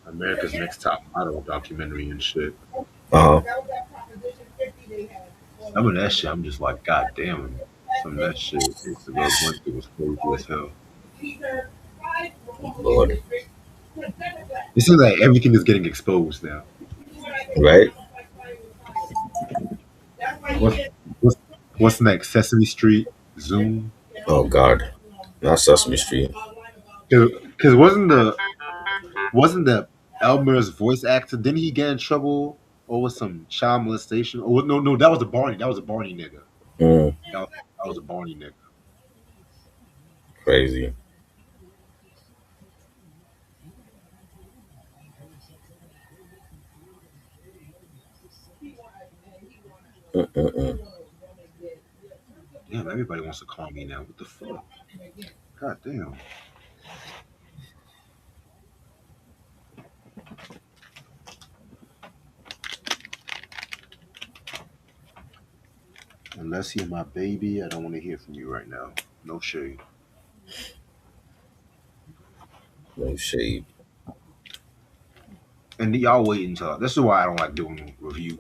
America's Next Top Model documentary and shit. Uh huh. Some of that shit, I'm just like, God damn. Some of that shit the girl went through was crazy as hell. Lord. It seems like everything is getting exposed now. Right. What's what's what's next? Sesame Street, Zoom. Oh God. Not Sesame Street. Because wasn't the Elmer's voice actor? Didn't he get in trouble over some child molestation? Oh no, that was a Barney. That was a Barney nigga. Mm, That was a Barney nigga. crazy. Mm-mm-mm. Damn, everybody wants to call me now. What the fuck? God damn. Unless you're my baby, I don't want to hear from you right now. No shade. No shade. And y'all wait until this is why I don't like doing reviews.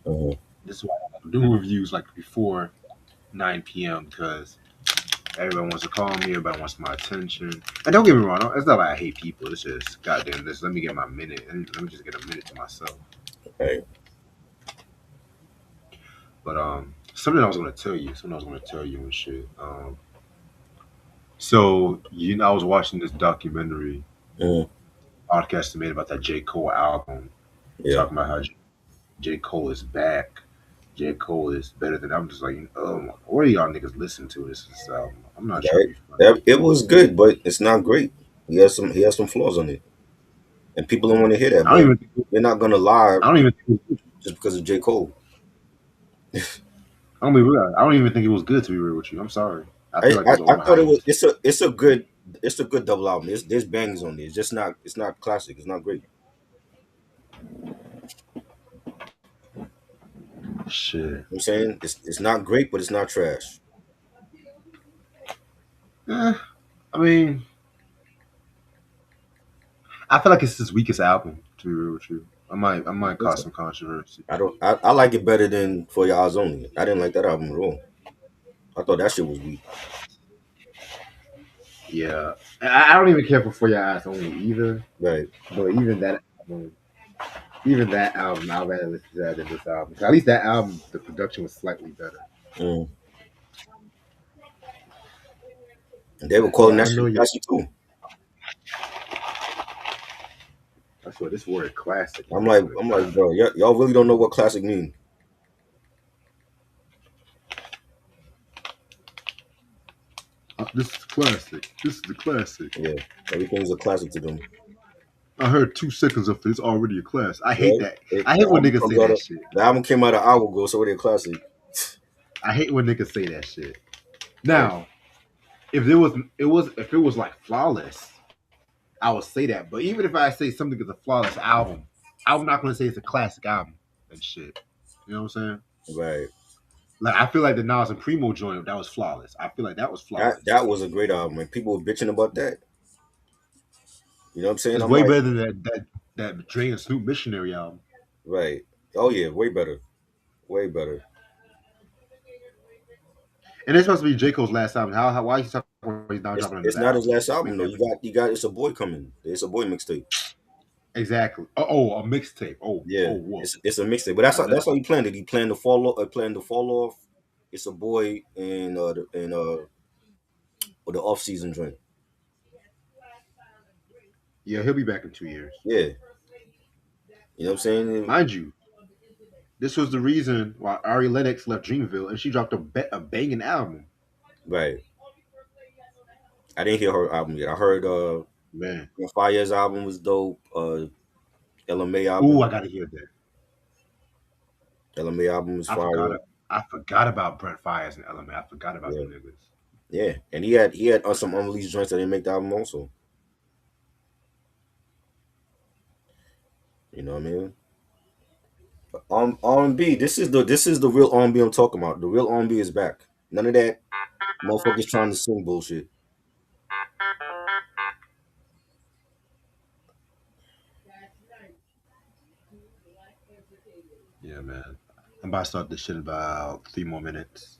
Mm-hmm. This is why I don't like doing reviews like before 9 p.m. because everybody wants to call me, everybody wants my attention. And don't get me wrong, it's not like I hate people. It's just goddamn this. Let me get my minute and let me just get a minute to myself. Right. But something I was gonna tell you, and shit. So I was watching this documentary Mm-hmm. podcast they made about that J. Cole album, Yeah. talking about how J. Cole is back. J. Cole is better than I'm just like, what are y'all niggas listening to this album? I'm not trying to Right. be funny. It was good, but it's not great. He has some flaws on it, and people don't want to hear that. I don't But even think they're not gonna lie I don't even think it was, just because of J Cole. I'm gonna be real. I don't even think it was good to be real with you. I'm sorry. I feel I, like it I, was I thought it was. overhyped. It's a good double album. There's bangers on there. It's not classic. It's not great. Shit. I'm saying it's not great, but it's not trash. Eh, I mean, I feel like it's his weakest album. To be real with you, I might Think cause so? some controversy. I don't. I like it better than For Your Eyes Only. I didn't like that album at all. I thought that shit was weak. Yeah, I don't even care for Your Eyes Only either. Right. But even that album, I'd rather listen to that than this album. 'Cause at least that album, the production was slightly better. Mm. And they were calling Yeah, that I know shit you. classic too. I swear this word classic is I'm messing like, with I'm me. like, bro, y'all really don't know what classic mean. This is classic. This is the classic. Yeah. Everything's a classic to them. I heard 2 seconds of it. It's already a class. I hate Right? that. It, I the hate when album niggas comes say out. that shit. The album came out an hour ago, so they're classic. I hate when niggas say that shit. Right. Now, if it was like flawless, I would say that. But even if I say something is a flawless album, I'm not gonna say it's a classic album and shit. You know what I'm saying? Right. Like I feel like the Nas and Primo joint that was flawless. I feel like that was That flawless. that was a great album, and people were bitching about that. You know what I'm saying? It's I'm way like, better than that Dre and Snoop Missionary album. right. Oh yeah, way better. Way better. And it's supposed to be J Cole's last album. How why is he talking about he's not It's dropping it's another not his album? last Make album though. that You got It's a Boy coming. It's a Boy mixtape. exactly. Oh, a mixtape. Yeah, Whoa. it's a mixtape. But that's Now how that, that's how he planned it. He planned to fall off. Planned to fall off. It's a Boy or the off season joint. yeah, he'll be back in 2 years. Yeah, you know what I'm saying. Mind you, this was the reason why Ari Lennox left Dreamville and she dropped a banging album. Right. I didn't hear her album yet. I heard Man. Fire's album was dope. LMA Ooh, album. I gotta hear that. LMA album was I fire. forgot it. I forgot about Brent Fires and Element. I forgot about Yeah, them niggas. yeah. And he had some unreleased joints that didn't make the album also. You know what I mean? R&B. This is the real R&B I'm talking about. The real R&B is back. None of that motherfuckers trying to sing bullshit. Yeah, man. I'm about to start this shit in about 3 more minutes.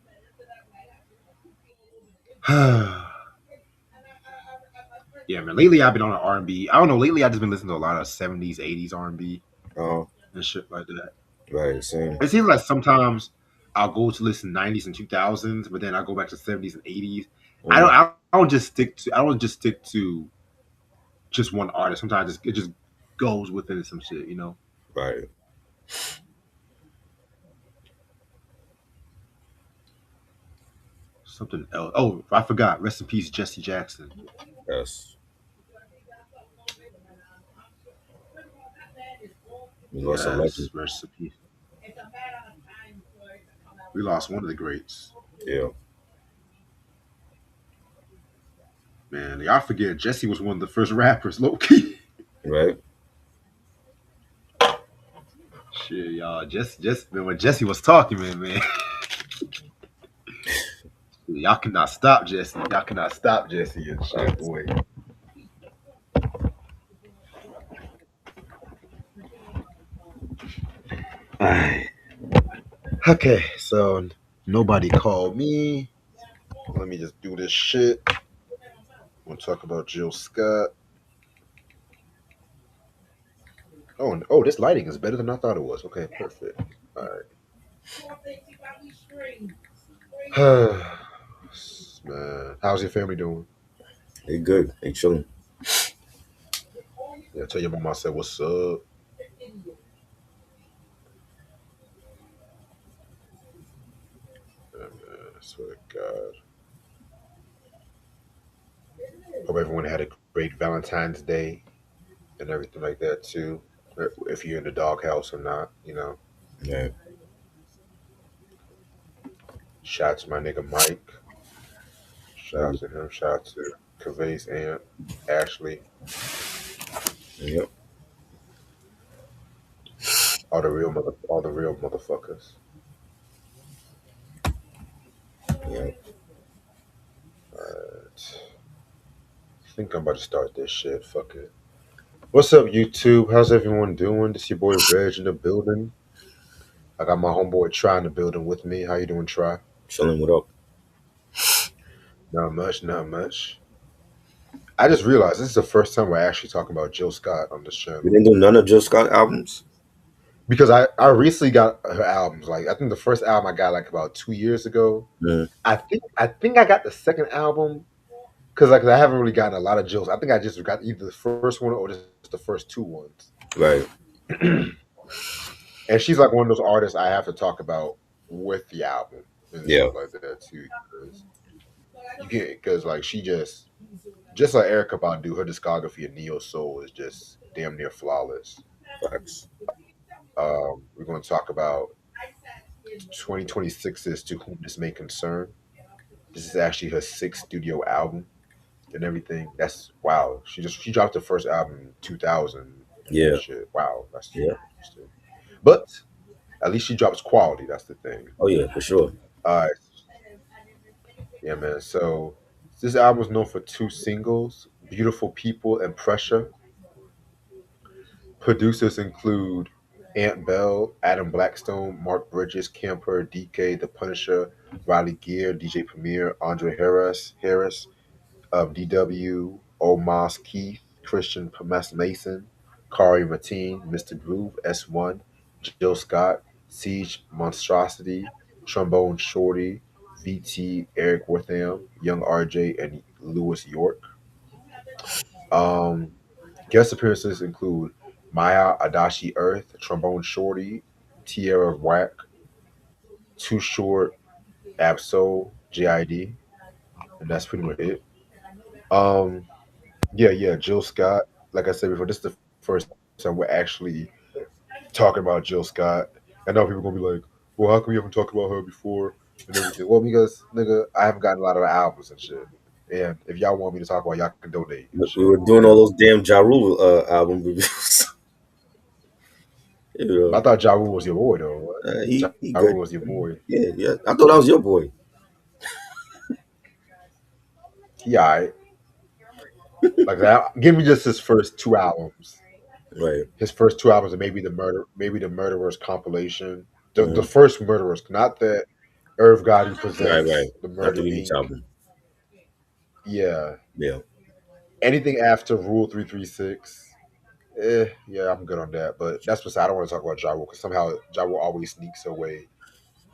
Yeah, man. Lately I've been on an R&B. I don't know. Lately I've just been listening to a lot of 70s, 80s R&B Uh, and shit like that. right, same. It seems like sometimes I'll go to listen 90s and 2000s, but then I go back to 70s and 80s. I don't. Mm, I don't just stick to. I don't just stick to just one artist. Sometimes it just goes within some shit. You know. right. Something else. Oh, I forgot. Rest in peace, Jesse Jackson. Yes. We lost a legend. Yes, rest in peace. We lost one of the greats. Yeah. Man, y'all forget Jesse was one of the first rappers, low key. Right. Shit, y'all. Just man, when Jesse was talking, man, y'all cannot stop Jesse. Y'all cannot stop Jesse and shit, Facts. boy. Alright. Okay, so nobody called me. Let me just do this shit. We'll talk about Jill Scott. Oh, this lighting is better than I thought it was. Okay, perfect. All right. Man, how's your family doing? They good. They chilling. Yeah, tell your mom I said what's up. Yeah, man, I swear to God. Hope everyone had a great Valentine's Day and everything like that too. If you're in the doghouse or not, you know. Yeah. Shout out to my nigga Mike. Shout out to him. Shout out to Kavay's aunt, Ashley. Yep. All the real motherfuckers. Yeah. Alright. I think I'm about to start this shit. Fuck it. What's up, YouTube? How's everyone doing? This your boy Reg in the building. I got my homeboy Try in the building with me. How you doing, Try? Chilling. What up? Not much, not much. I just realized this is the first time we're actually talking about Jill Scott on this We channel. didn't do none of Jill Scott albums. Because I recently got her albums. Like I think the first album I got like about 2 years ago. Mm, I think I got the second album because like I haven't really gotten a lot of Jills. I think I just got either the first one or just the first two ones. right. And she's like one of those artists I have to talk about with the album and Yeah. stuff like that too. Because like she just like Erica Badu, her discography of neo soul is just damn near flawless. Facts. We're going to talk about 2026's To Whom This May Concern. This is actually her sixth studio album and everything. That's wow. She dropped the first album in 2000. Yeah. Shit, wow, that's Yeah. interesting. But at least she drops quality. That's the thing. Oh yeah, for sure. All right, yeah, man. So this album is known for two singles, "Beautiful People" and "Pressure." Producers include Ant Bell, Adam Blackstone, Mark Bridges, Camper, DK, The Punisher, Riley Gear, DJ Premier, Andre Harris, DW, Omas Keith, Christian Mason, Kari Mateen, Mr. Groove, S1, Jill Scott, Siege Monstrosity, Trombone Shorty, VT, Eric Wortham, Young RJ, and Lewis York. Um, Guest appearances include Maya Adachi Earth, Trombone Shorty, Tierra Whack, Too Short, Absol, JID, and that's pretty much it. Um, yeah, Jill Scott. Like I said before, this is the first time we're actually talking about Jill Scott. I know people are gonna be like, "Well, how come you haven't talked about her before and everything?" Well, because nigga, I haven't gotten a lot of her albums and shit. And if y'all want me to talk about, it, y'all can donate and We shit. were doing all those damn Ja Rule album reviews. you I know, thought Ja Rule was your boy though. What? Ja he Rule good. was your boy. Yeah, yeah. I thought that was your boy. He alright. Like that. Give me just his first two albums. Right. His first two albums, and maybe the Murderers compilation, the Hmm. first Murderers, not that Irv Gotti Right. Right. presents the Not the Murder remix Inc. album. Yeah, Yeah. anything after Rule 336. Yeah, I'm good on that. But that's beside. I don't want to talk about Ja Rule because somehow Ja Rule always sneaks away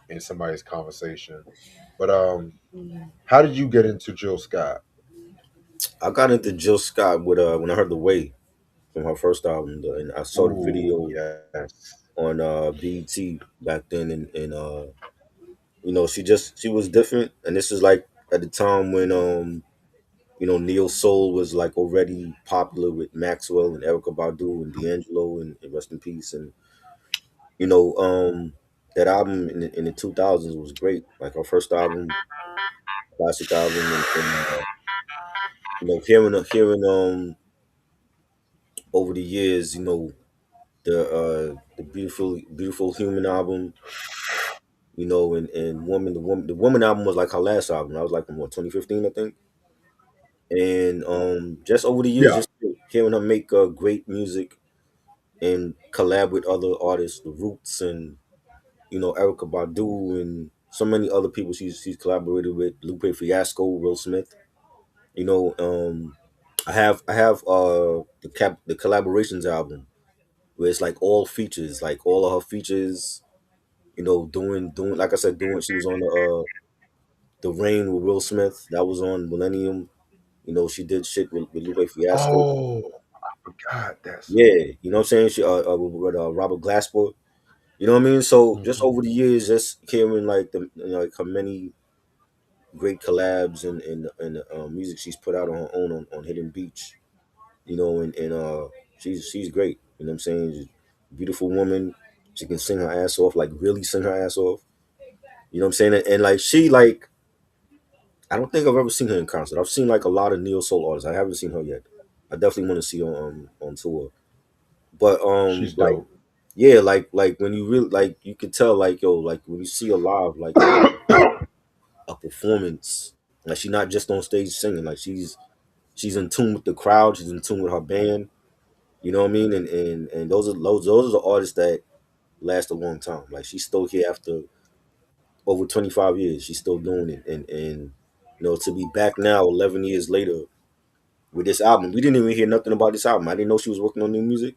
in somebody's conversation. But how did you get into Jill Scott? I got into Jill Scott with when I heard The Way from her first album, and I saw the Ooh, video yes. on BET back then, and she was different, and this is like at the time when Neo Soul was like already popular with Maxwell and Erica Badu and D'Angelo and rest in peace, and you know um that album in the 2000s was great, like her first album, classic album, and hearing over the years, the beautiful human album, and woman album was like her last album. I was like in what, 2015, I think. And just over the years, Yeah. just hearing her make great music and collab with other artists, the Roots and Erica Badu and so many other people she's collaborated with, Lupe Fiasco, Will Smith. You know, I have the collaborations album where it's like all features, like all of her features. Doing like I said, doing she was on the Rain with Will Smith. That was on Millennium. She did shit with Lupe Fiasco. Oh, God, that song. Yeah, you know what I'm saying. She with Robert Glasper. You know what I mean. So just Mhm. over the years, just hearing like like her many great collabs and music she's put out on her own on Hidden Beach. And she's great. You know what I'm saying. She's a beautiful woman. She can sing her ass off, like really sing her ass off. You know what I'm saying. And like I don't think I've ever seen her in concert. I've seen like a lot of neo soul artists. I haven't seen her yet. I definitely want to see her on tour. But She's like dope. yeah, like when you really like you can tell like yo like when you see her live like a performance, like she's not just on stage singing, like she's in tune with the crowd, she's in tune with her band. You know what I mean? And those are the artists that last a long time. Like she's still here after over 25 years. She's still doing it, and to be back now 11 years later with this album. We didn't even hear nothing about this album. I didn't know she was working on new music.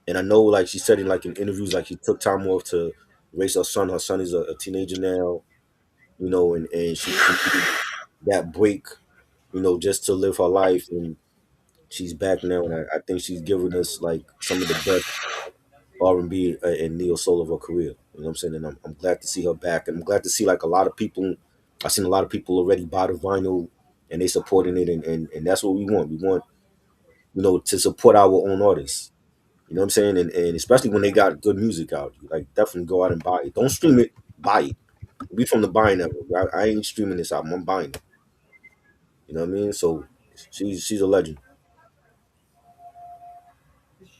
And I know, like she said in like in interviews, like she took time off to raise her son. Her son is a teenager now, and she needed that break, just to live her life. And she's back now, and I think she's given us like some of the best R&B and neo soul of her career. You know what I'm saying? And I'm glad to see her back, and I'm glad to see like a lot of people. I've seen a lot of people already buy the vinyl, and they supporting it, and that's what we want. We want to support our own artists. You know what I'm saying? And especially when they got good music out, like definitely go out and buy it. Don't stream it, buy it. We from the buying ever. I ain't streaming this album. I'm buying it. You know what I mean? So she's a legend.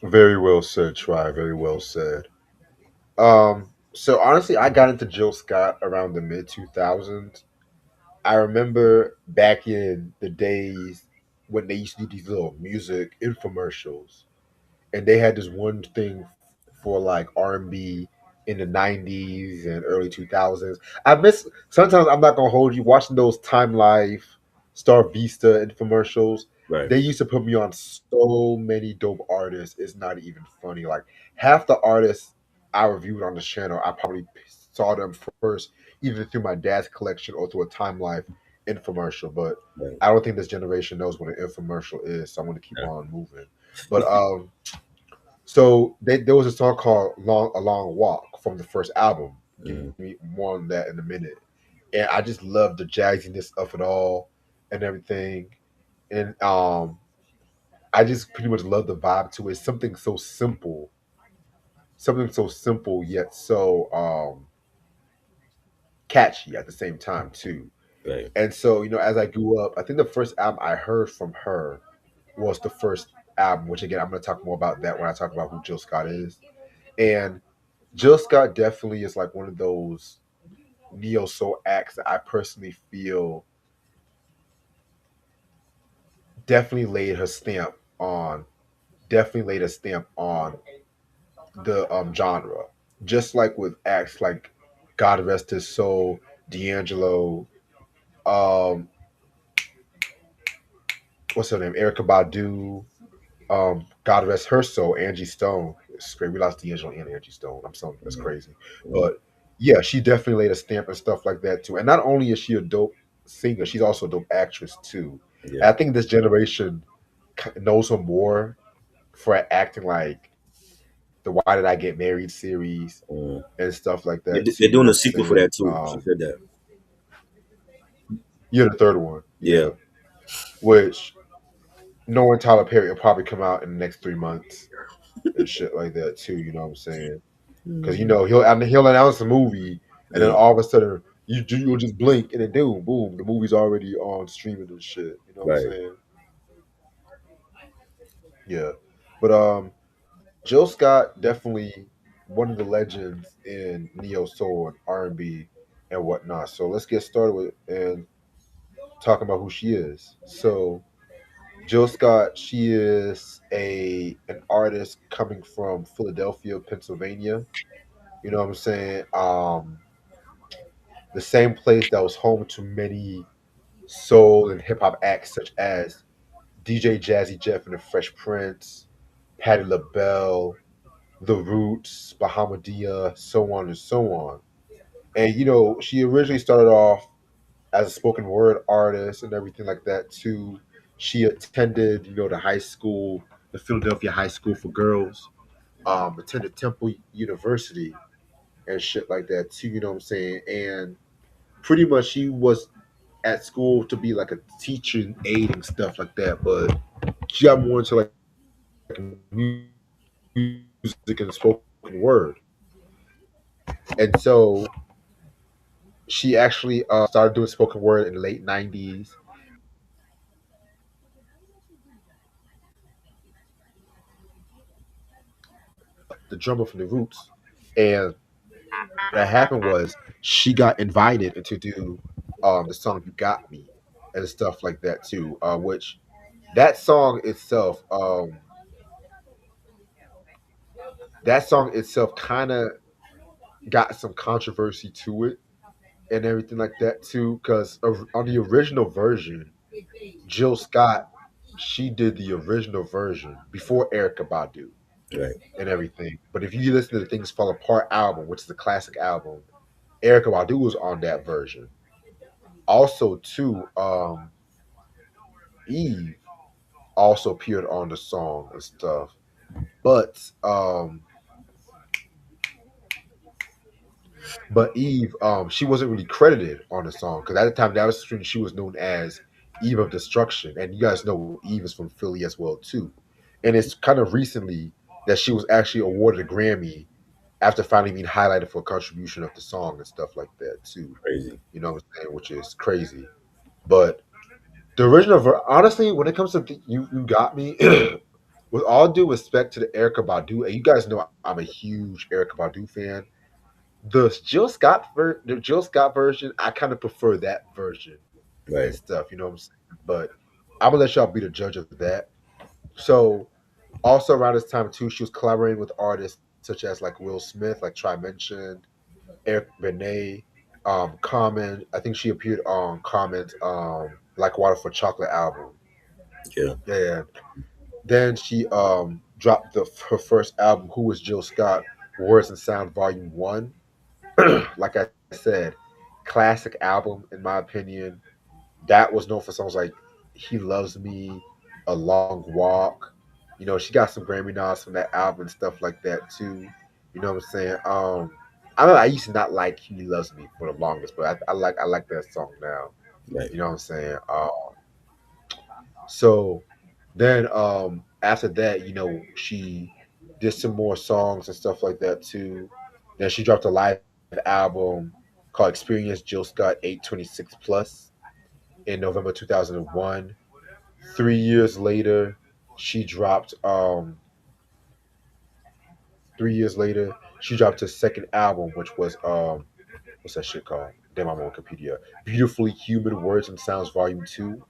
Very well said, Try. Very well said. So honestly, I got into Jill Scott around the mid 2000s. I remember back in the days when they used to do these little music infomercials, and they had this one thing for like R&B in the 90s and early 2000s. I miss sometimes, I'm not gonna hold you, watching those Time Life, Star Vista infomercials. Right. They used to put me on so many dope artists. It's not even funny. Like half the artists I reviewed on the channel, I probably saw them first either through my dad's collection or through a Time Life infomercial. But Right. I don't think this generation knows what an infomercial is, so I'm gonna keep Yeah. on moving. But so there was a song called A Long Walk" from the first album. Give Mhm. me more on that in a minute. And I just love the jazziness of it all and everything. And I just pretty much love the vibe to it. Something so simple yet so catchy at the same time too. Right. And so, as I grew up, I think the first album I heard from her was the first album, which again I'm gonna talk more about that when I talk about who Jill Scott is. And Jill Scott definitely is like one of those neo soul acts that I personally feel definitely laid her stamp on definitely laid a stamp on the genre. Just like with acts like God Rest His Soul, D'Angelo, um, what's her name, Erica Badu, God Rest Her Soul, Angie Stone. It's great. We lost D'Angelo and Angie Stone. I'm sorry, that's crazy. Mm, But yeah, she definitely laid a stamp and stuff like that too. And not only is she a dope singer, she's also a dope actress too. yeah. And I think this generation knows her more for acting like the Why Did I Get Married series Mm. and stuff like that They're too. You know doing what a I'm sequel for saying? that too. She said that. Yeah, the third one. Yeah. Yeah, which knowing Tyler Perry will probably come out in the next 3 months and shit like that too. You know what I'm saying? Because Mm. he'll announce a movie and then Yeah. all of a sudden you'll just blink and then boom, the movie's already on streaming and shit. You know what I'm Right. saying? Yeah, but Jill Scott definitely one of the legends in neo soul and R&B and whatnot. So let's get started with and talking about who she is. So Jill Scott, she is a an artist coming from Philadelphia, Pennsylvania. You know what I'm saying? The same place that was home to many soul and hip hop acts such as DJ Jazzy Jeff and the Fresh Prince, Patti LaBelle, The Roots, Bahamadia, so on and so on. And she originally started off as a spoken word artist and everything like that too. She attended, the high school, the Philadelphia High School for Girls, attended Temple University and shit like that too, you know what I'm saying? And pretty much she was at school to be like a teaching aide and stuff like that, but she got more into like music and spoken word. And so she actually started doing spoken word in the late 90s. The drummer from the Roots, and what happened was she got invited to do the song "You Got Me" and stuff like that too. Which that song itself, kind of got some controversy to it and everything like that too. Because on the original version, Jill Scott, she did the original version before Erica Badu Right. and everything. But if you listen to the Things Fall Apart album, which is a classic album, Erica Badu was on that version. Also, too, Eve also appeared on the song and stuff. But Eve, she wasn't really credited on the song because at the time that was when she was known as Eve of Destruction, and you guys know Eve is from Philly as well too. And it's kind of recently that she was actually awarded a Grammy after finally being highlighted for a contribution of the song and stuff like that too. Crazy. You know what I'm saying? Which is crazy. But the original, honestly, when it comes to you got me. With all due respect to the Erica Badu, and you guys know I'm a huge Erica Badu fan. The Jill Scott version, I kind of prefer that version and Right. stuff. You know what I'm saying? But I'm gonna let y'all be the judge of that. So also around this time too, she was collaborating with artists such as like Will Smith, like Try mentioned, Eric Benet, Common. I think she appeared on Common's Like Water for Chocolate album. Yeah. And then she dropped her first album, Who Was Jill Scott? Words and Sound Volume 1. Like I said, classic album in my opinion. That was known for songs like He Loves Me, A Long Walk. She got some Grammy nods from that album and stuff like that too. You know what I'm saying? I know I used to not like He Loves Me for the longest, but I like that song now. Right. You know what I'm saying? So then after that, she did some more songs and stuff like that too. Then she dropped a live album called Experience Jill Scott 826 Plus in November 2001. 3 years later, she dropped 3 years later, she dropped her second album, which was what's that shit called? Damn, I'm on Wikipedia. Beautifully Human Words and Sounds Volume 2.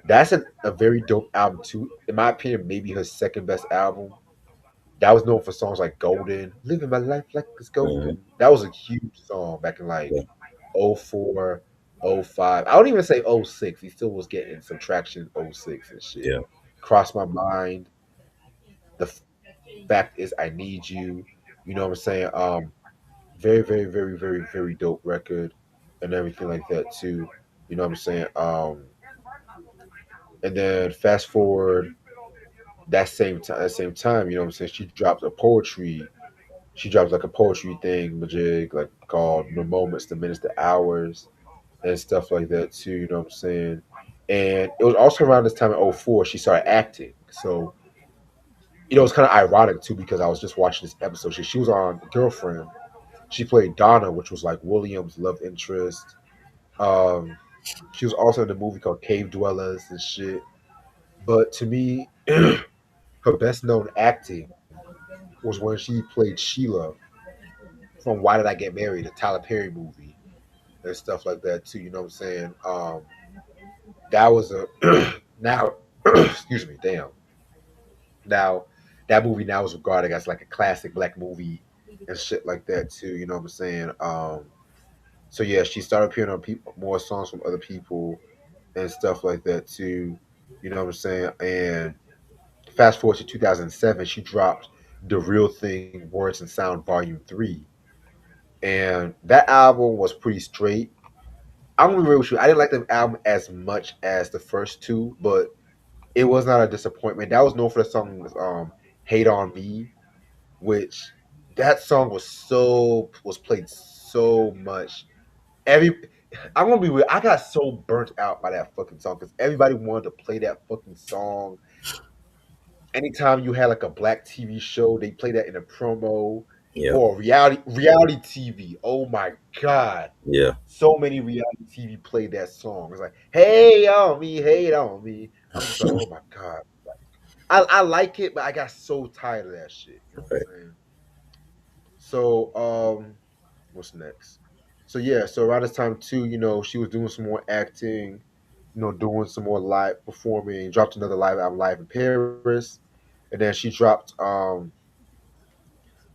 That's a very dope album too. In my opinion, maybe her second best album. That was known for songs like Golden, Living My Life Like It's Hmm. Golden. That was a huge song back in like Yeah, '04, '05. I don't even say '06. He still was getting some traction in '06 and shit. yeah, Cross My Mind. The fact is I Need You. You know what I'm saying? Very, very, very, very, very dope record and everything like that too. You know what I'm saying? And then fast forward that same time, you know what I'm saying? She drops a poetry. She drops like a poetry thing, majig, like called The Moments, the Minutes, the Hours, and stuff like that too. You know what I'm saying? And it was also around this time in '04 she started acting. So it's kind of ironic too because I was just watching this episode. She was on Girlfriend. She played Donna, which was like William's love interest. Um, she was also in a movie called Cave Dwellers and shit. But to me, her best known acting was when she played Sheila from Why Did I Get Married, a Tyler Perry movie, and stuff like that too. You know what I'm saying? That was a now, excuse me, damn. Now that movie now is regarded as like a classic black movie and shit like that too. You know what I'm saying? So yeah, she started appearing on more songs from other people and stuff like that too. You know what I'm saying? And fast forward to 2007, she dropped The Real Thing, Words and Sound, Volume 3. And that album was pretty straight. I'm gonna be real with you. I didn't like the album as much as the first two, but it was not a disappointment. That was known for the song "Hate on Me," which that song was played so much. Every I'm gonna be real. I got so burnt out by that fucking song because everybody wanted to play that fucking song. Anytime you had like a black TV show, they play that in a promo yeah, or reality TV. Oh my god. yeah. So many reality TV played that song. It's like, hey on me, hate on me. I'm just like, oh my god. I like it, but I got so tired of that shit. You know what Right. I'm saying? So, what's next? So yeah, so around this time too, she was doing some more acting, doing some more live performing, dropped another live album live in Paris. And then she dropped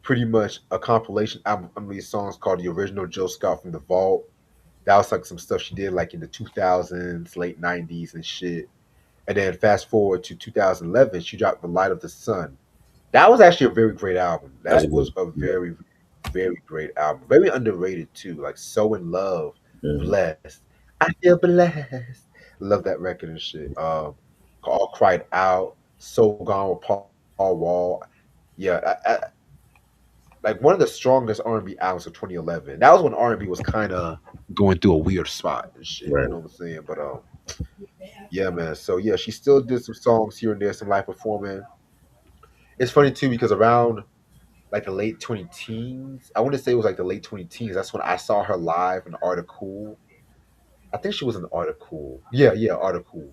pretty much a compilation album of these songs called The Original Jill Scott from the Vault. That was like some stuff she did like in the 2000s, late 90s and shit. And then fast forward to 2011, she dropped The Light of the Sun. That was actually a very great album. That's a That was good. a Yeah. very, very great album. Very underrated too. Like So in Love, Hmm. Blessed. I feel blessed. Love that record and shit. All Cried Out, So Gone with Paul Wall. Yeah, like one of the strongest R&B albums of 2011. That was when R&B was kind of going through a weird spot and shit. You Right. know what I'm saying? But yeah, man. So yeah, she still did some songs here and there, some live performing. It's funny too because around like the late 20 teens, I want to say it was like the late 20 teens. That's when I saw her live in Art of Cool. I think she was in Art of Cool. Yeah, yeah, Art of Cool.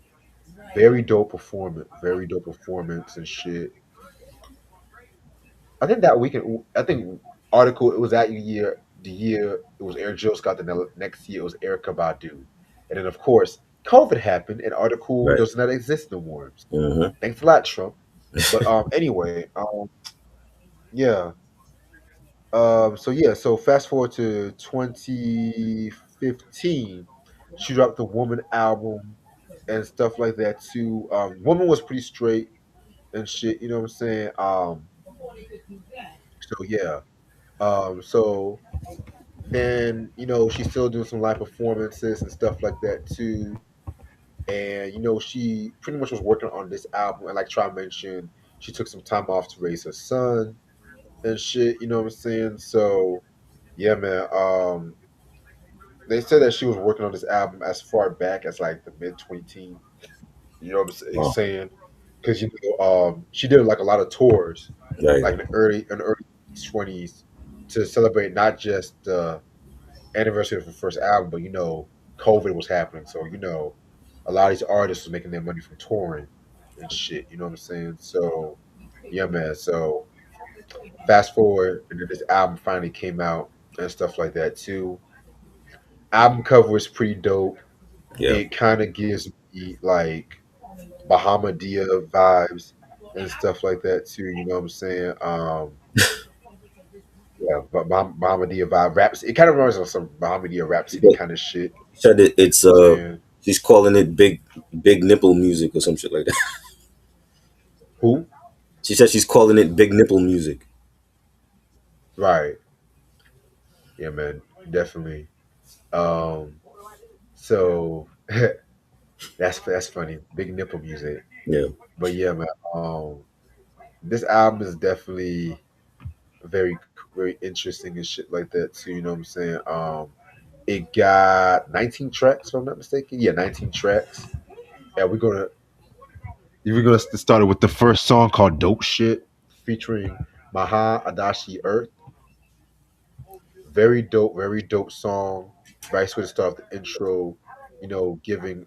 Very dope performance and shit. I think that weekend, I think article it was that year. The year it was Eric Jill Scott. The next year it was Erica Badu, and then of course COVID happened, and article Right. does not exist no more. Hmm. Thanks a lot, Trump. But anyway, yeah. So yeah, so fast forward to 2015, she dropped the Woman album and stuff like that too. Woman was pretty straight and shit. You know what I'm saying? So yeah. So then she's still doing some live performances and stuff like that too. And she pretty much was working on this album. And like Try mentioned, she took some time off to raise her son and shit. You know what I'm saying? So yeah, man. They said that she was working on this album as far back as like the mid 2010. You know what I'm Wow. saying? Because she did like a lot of tours, Right. like in the early 20s, to celebrate not just the anniversary of her first album, but COVID was happening, so a lot of these artists was making their money from touring and shit. You know what I'm saying? So yeah, man. So fast forward, and then this album finally came out and stuff like that too. Album cover is pretty dope. Yeah. It kind of gives me like Bahamadia vibes and stuff like that too. You know what I'm saying? Yeah, but Bahamadia vibe raps. It kind of reminds me of some Bahamadia Rhapsody But kind of shit. said it, it's You know what I'm saying? she's calling it big nipple music or some shit like that. Who? She said she's calling it big nipple music. Right. Yeah, man. Definitely. Um. So that's funny. Big nipple music. Yeah, But yeah, man. This album is definitely very very interesting and shit like that too. You know what I'm saying? It got 19 tracks, if I'm not mistaken. Yeah, 19 tracks. And we're gonna start it with the first song called "Dope Shit" featuring Maha Adashi Earth. Very dope song. Nice way to start off the intro. You know, giving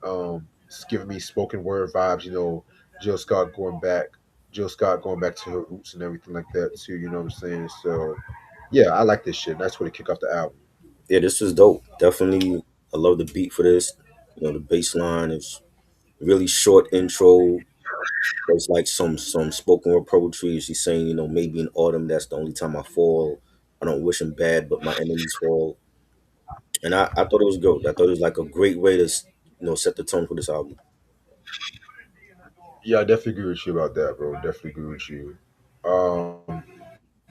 me spoken word vibes. You know, Jill Scott going back, Jill Scott going back to her roots and everything like that too. You know what I'm saying? So yeah, I like this shit. Nice way to kick off the album. yeah, this is dope. Definitely, I love the beat for this. You know, the bass line is really short intro. There's like some spoken word poetry. She's saying, you know, maybe in autumn that's the only time I fall. I don't wish them bad, but my enemies fall. And I thought it was good. I thought it was like a great way to you know set the tone for this album. Yeah, I definitely agree with you about that, bro. Definitely agree with you. Um,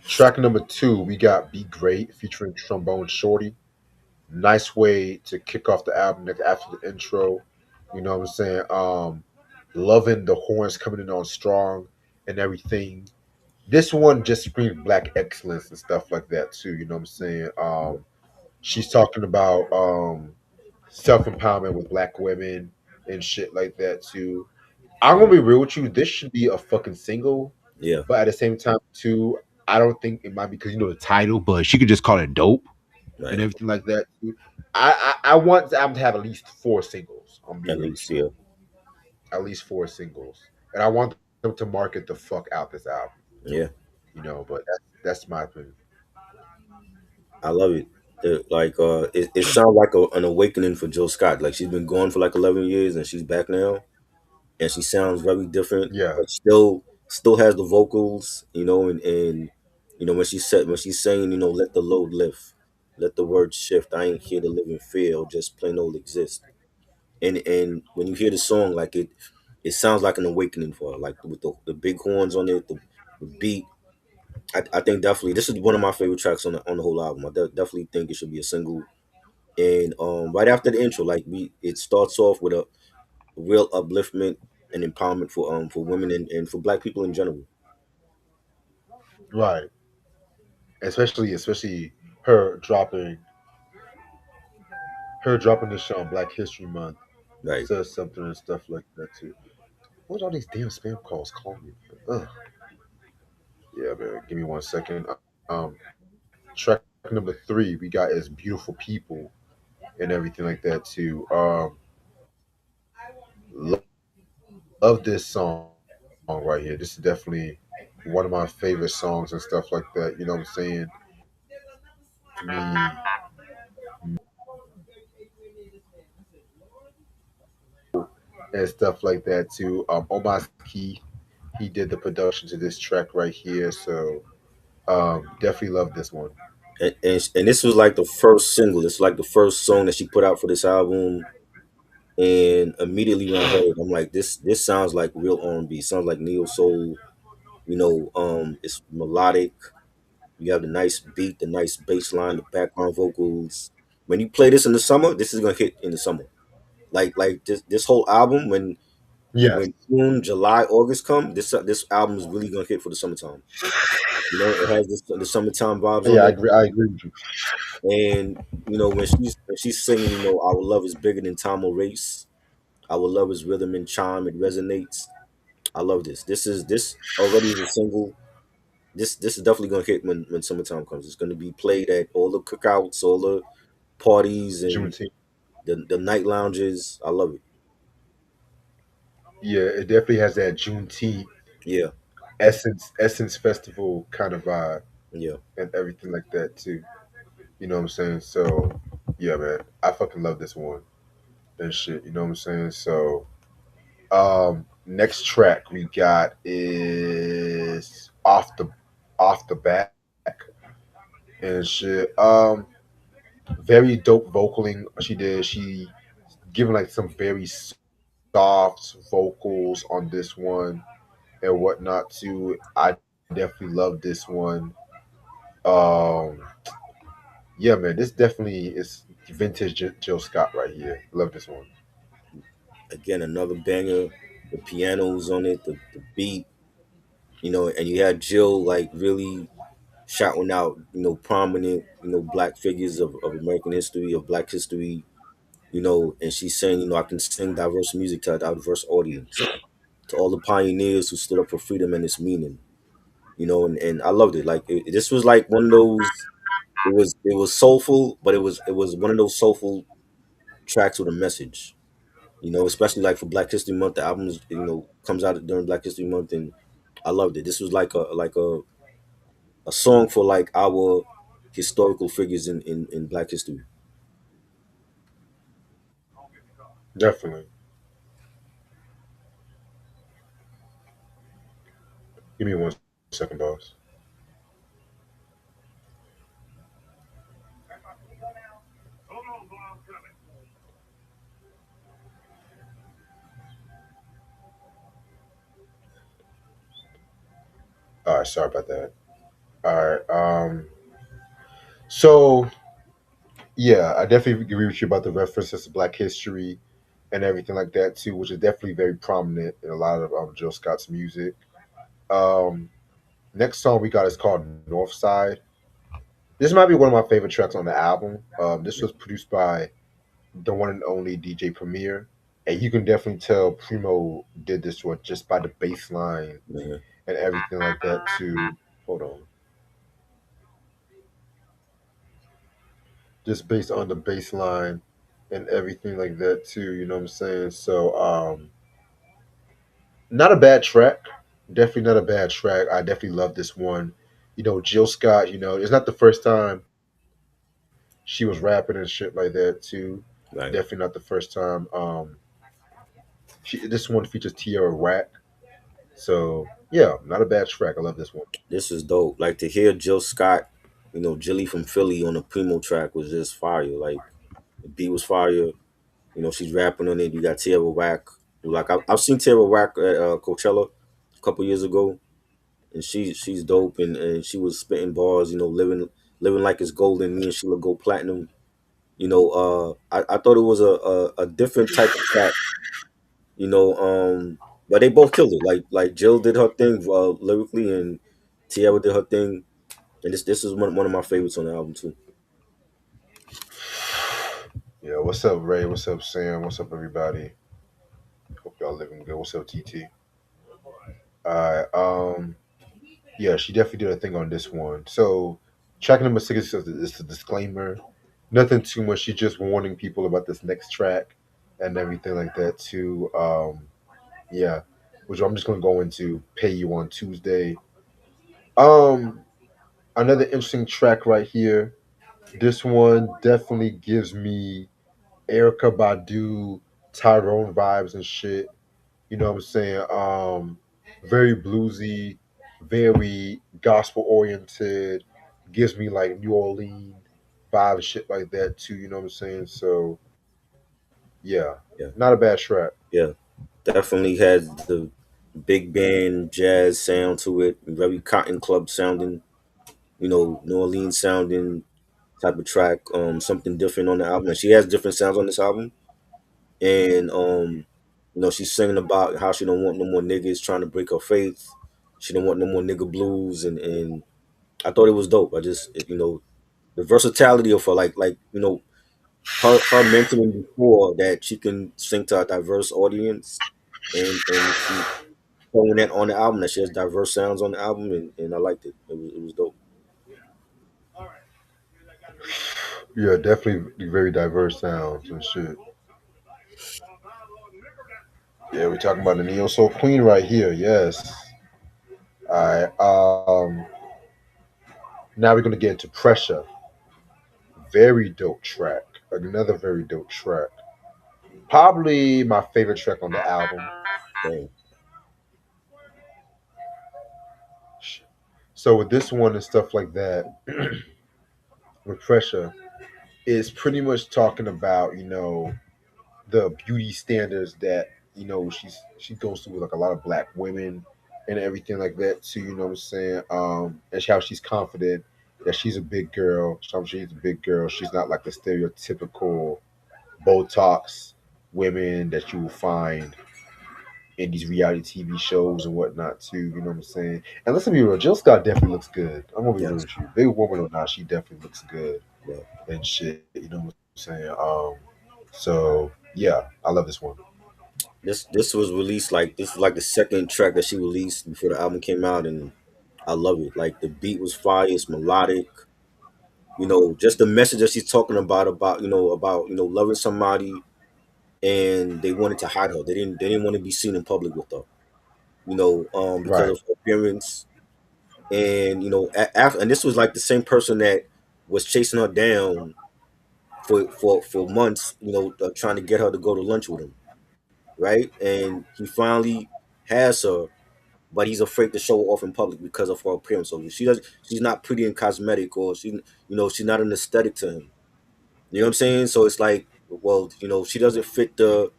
Track number two, we got "Be Great" featuring Trombone Shorty. Nice way to kick off the album like after the intro. You know what I'm saying? Loving the horns coming in on strong and everything. This one just screams black excellence and stuff like that too. You know what I'm saying? She's talking about self empowerment with black women and shit like that too. I'm gonna be real with you. This should be a fucking single, Yeah, but at the same time too, I don't think it might be because you know the title, but she could just call it "Dope" and right. everything like that. I want the album to have at least four singles. I'm gonna be At real with least, you, yeah, at least four singles, and I want them to market the fuck out this album. yeah. You know, but that's my opinion. I love it. It sounds like an awakening for Jill Scott. Like she's been gone for like 11 years and she's back now, and she sounds very different, Yeah, but still has the vocals, you know, and you know when she's saying, you know, let the load lift, let the words shift. I ain't here to live in fear or just plain old exist. And when you hear the song, like it sounds like an awakening for her, like with the big horns on it, the beat. I think definitely this is one of my favorite tracks on the whole album. I definitely think it should be a single. And right after the intro, like it starts off with a real upliftment and empowerment for women and for black people in general. right. Especially her dropping this shit on Black History Month Right. says something and stuff like that too. What are all these damn spam calls calling me? Ugh. Yeah, man. Give me 1 second. Um, Track number three, we got "As Beautiful People" and everything like that too. Love this song right here. This is definitely one of my favorite songs and stuff like that. You know what I'm saying? Me and stuff like that too. Omar Key, he did the production to this track right here. So definitely love this one. And this was like the first single. It's like the first song that she put out for this album. And immediately when I heard it, I'm like, this sounds like real R&B. Sounds like neo soul. You know, it's melodic. You have the nice beat, the nice bass line, the background vocals. When you play this in the summer, this is gonna hit in the summer. Like this whole album Yes. when June, July, August come, this album is really gonna hit for the summertime. You know, it has the summertime vibes on Yeah, it. I agree with you. And you know, when she's singing, you know, our love is bigger than time or race. Our love is rhythm and chime. It resonates. I love this. This already is a single. This is definitely gonna hit when summertime comes. It's gonna be played at all the cookouts, all the parties, and Juneteenth. the night lounges. I love it. Yeah, it definitely has that Juneteenth Yeah, Essence Festival kind of vibe yeah. and everything like that too. You know what I'm saying? So yeah, man, I fucking love this one and shit. You know what I'm saying? So Next track we got is off the back and shit. Very dope vocaling she did. She given like some very soft vocals on this one and whatnot too. I definitely love this one. Um, yeah, man, this definitely is vintage Jill Scott right here. Love this one. Again, another banger. The pianos on it, the beat, and you had Jill like really shouting out, prominent, black figures of American history, of black history, and she's saying, I can sing diverse music to a diverse audience, to all the pioneers who stood up for freedom and its meaning, and I loved it. Like this was like one of those. It was soulful, but it was one of those soulful tracks with a message. Especially like for Black History Month, the albums comes out during Black History Month, and I loved it. This was like a song for like our historical figures in Black history. Definitely. Give me 1 second, boss. All right, sorry about that. All right. So yeah, I definitely agree with you about the references to Black history and everything like that too, which is definitely very prominent in a lot of Jill Scott's music. Um, Next song we got is called North Side. This might be one of my favorite tracks on the album. This was produced by the one and only DJ Premier, and you can definitely tell Primo did this one just by the bass line Man. and everything like that too. Hold on, just based on the bass line and everything like that too. You know what I'm saying? So, not a bad track. Definitely not a bad track. I definitely love this one. Jill Scott. It's not the first time she was rapping and shit like that too. Right. Definitely not the first time. This one features Tierra Whack. So yeah, not a bad track. I love this one. This is dope. Like to hear Jill Scott, Jilly from Philly on the Primo track was just fire. Like the beat was fire. She's rapping on it. You got Tierra Whack. Like I've seen Tierra Whack at Coachella a couple years ago, and she's dope, and she was spitting bars. Living like it's golden. Me and Sheila go platinum. I thought it was a different type of track. You know, but they both killed it. Like Jill did her thing lyrically, and Tierra did her thing, and this is one of my favorites on the album too. Yeah, what's up, Ray? What's up, Sam? What's up, everybody? Hope y'all living good. What's up, TT? Alright, yeah, she definitely did a thing on this one. So, track number 6 is a disclaimer. Nothing too much. She's just warning people about this next track and everything like that too. Yeah, which I'm just gonna go into "Pay You on Tuesday." Um, Another interesting track right here. This one definitely gives me Erica Badu, Tyrone vibes and shit. You know what I'm saying? Very bluesy, very gospel oriented. Gives me like New Orleans vibe and shit like that too. You know what I'm saying? So yeah, Yeah, not a bad track. yeah, definitely has the big band jazz sound to it. Very Cotton Club sounding. New Orleans sounding type of track. Something different on the album. And she has different sounds on this album, and she's singing about how she don't want no more niggas trying to break her faith. She don't want no more nigga blues, and I thought it was dope. I just the versatility of her, like her mentioning before that she can sing to a diverse audience, and she throwing that on the album that she has diverse sounds on the album, and I liked it. It was dope. Yeah, definitely very diverse sounds and shit. Yeah, we're talking about the Neo Soul Queen right here. Yes. All right. Now we're gonna get into Pressure. Very dope track. Another very dope track. Probably my favorite track on the album. Damn. So with this one and stuff like that, with pressure, is pretty much talking about the beauty standards that she goes through with like a lot of black women and everything like that too. You know what I'm saying? And how she's confident that she's a big girl. She's a big girl. She's not like the stereotypical Botox women that you will find in these reality TV shows and whatnot too. You know what I'm saying? And let's be real, Jill Scott definitely looks good. I'm gonna be real Yes. with you. Big woman or not, she definitely looks good Yeah. and shit. You know what I'm saying? So yeah, I love this one. This was released like this was like the second track that she released before the album came out, and I love it. Like the beat was fire, it's melodic. Just the message that she's talking about loving somebody, and they wanted to hide her. They didn't want to be seen in public with her. Because Right. of her appearance, and after, and this was like the same person that was chasing her down for months. Trying to get her to go to lunch with him, right? And he finally has her, but he's afraid to show her off in public because of her appearance. So she's not pretty and cosmetic, or she's not an aesthetic to him. You know what I'm saying? So it's like, well, she doesn't fit the